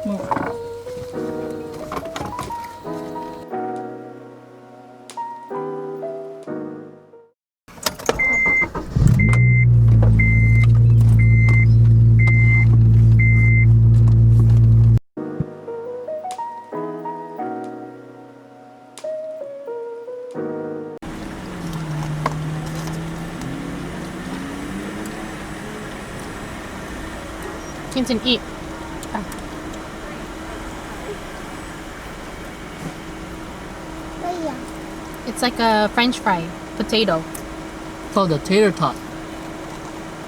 Move. Tintin, eat. It's like a French fry, potato. It's called a tater tot.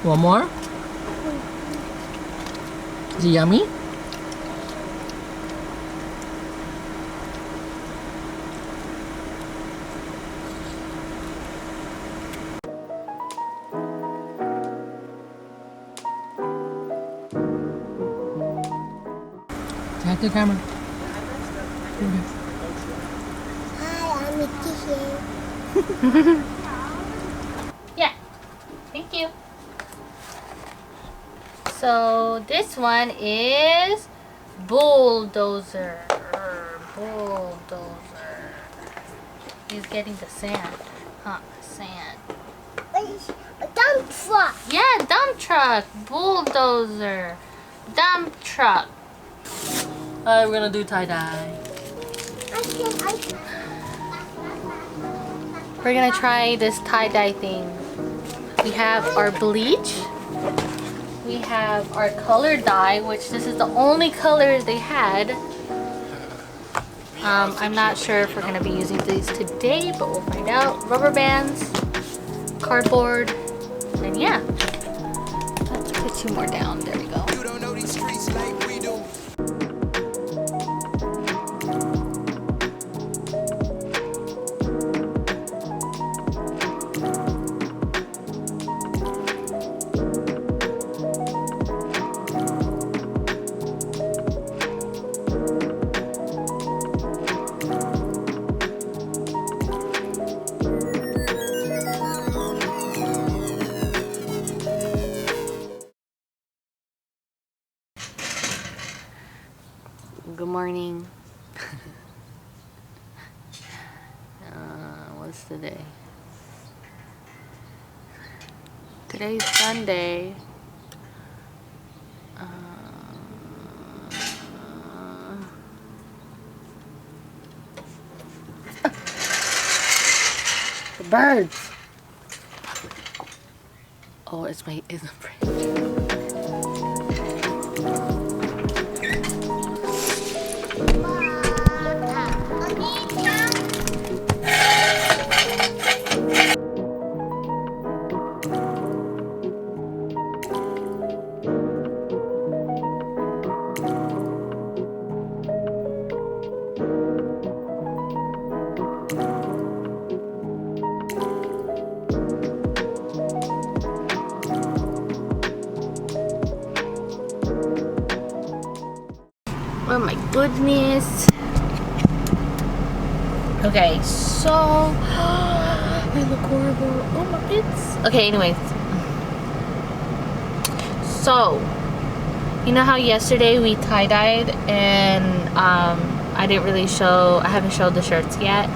One more? Is it yummy? Take the camera. Okay. Hi, I'm Mickey here. Yeah, thank you. So this one is bulldozer. Bulldozer. He's getting the sand. Huh, sand. A dump truck. Yeah, dump truck. Bulldozer. Dump truck. We're gonna do tie-dye. We're gonna try this tie-dye thing. We have our bleach. We have our color dye, which this is the only color they had. I'm not sure if we're gonna be using these today, but we'll find out. Rubber bands, cardboard, and yeah. Let's put 2 more down. There we go. You don't know these streets like we do. Good morning. What's today? Today's Sunday. The birds. Oh, it's the fridge. Oh my goodness. Okay, so I look horrible. Oh my bits. Okay, anyways. So, you know how yesterday we tie-dyed and I haven't showed the shirts yet.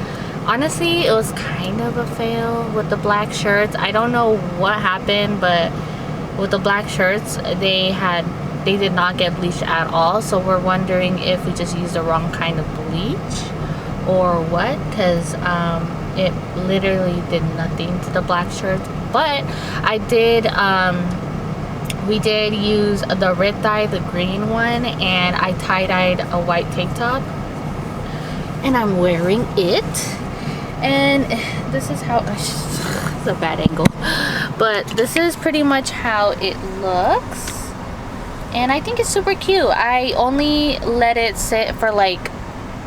Honestly, it was kind of a fail with the black shirts. I don't know what happened, but with the black shirts, they did not get bleached at all. So we're wondering if we just used the wrong kind of bleach or what, because it literally did nothing to the black shirts. But we did use the red dye, the green one, and I tie-dyed a white tank top, and I'm wearing it. And this is how it's a bad angle, but this is pretty much how it looks. And I think it's super cute. I only let it sit for like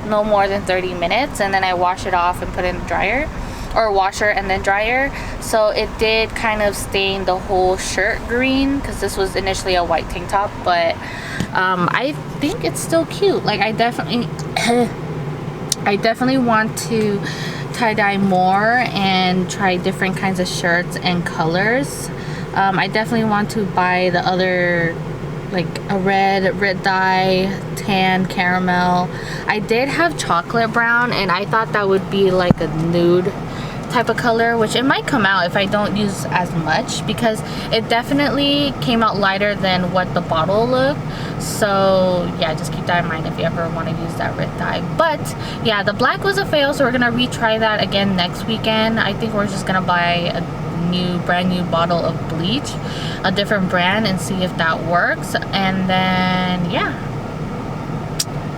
no more than 30 minutes, and then I wash it off and put it in the dryer, or washer and then dryer. So it did kind of stain the whole shirt green, because this was initially a white tank top, but I think it's still cute. Like I definitely want to tie-dye more and try different kinds of shirts and colors. I definitely want to buy the other like a red dye, tan, caramel. I did have chocolate brown, and I thought that would be like a nude type of color, which it might come out if I don't use as much, because it definitely came out lighter than what the bottle looked. So yeah, just keep that in mind if you ever want to use that red dye. But yeah, the black was a fail, so we're gonna retry that again next weekend. I think we're just gonna buy a brand new bottle of bleach, a different brand, and see if that works. And then yeah,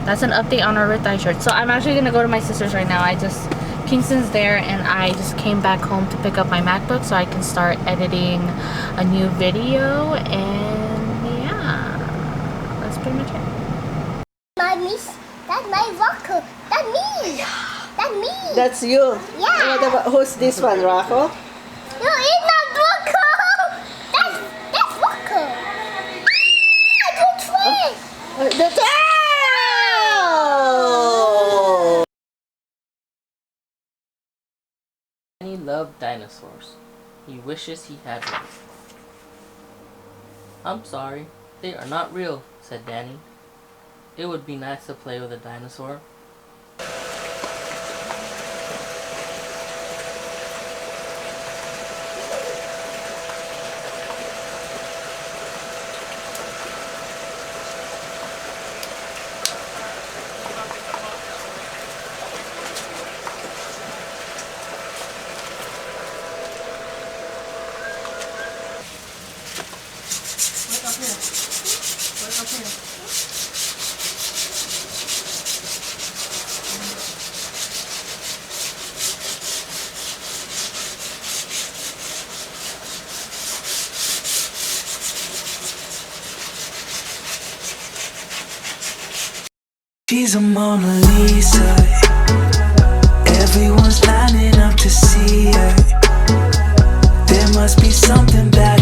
that's an update on our red dye shirt. So I'm actually gonna go to my sister's right now. Kingston's there, and I just came back home to pick up my MacBook so I can start editing a new video. And yeah, that's pretty much it. That's my rocker. That's me. That's me. That's you? Yeah. What about, who's this one, Rocco? No, it's not rocker. That's rocker. Good friend. That's, oh! Danny loved dinosaurs. He wishes he had one. I'm sorry, they are not real, said Danny. It would be nice to play with a dinosaur. She's a Mona Lisa. Everyone's lining up to see her. There must be something bad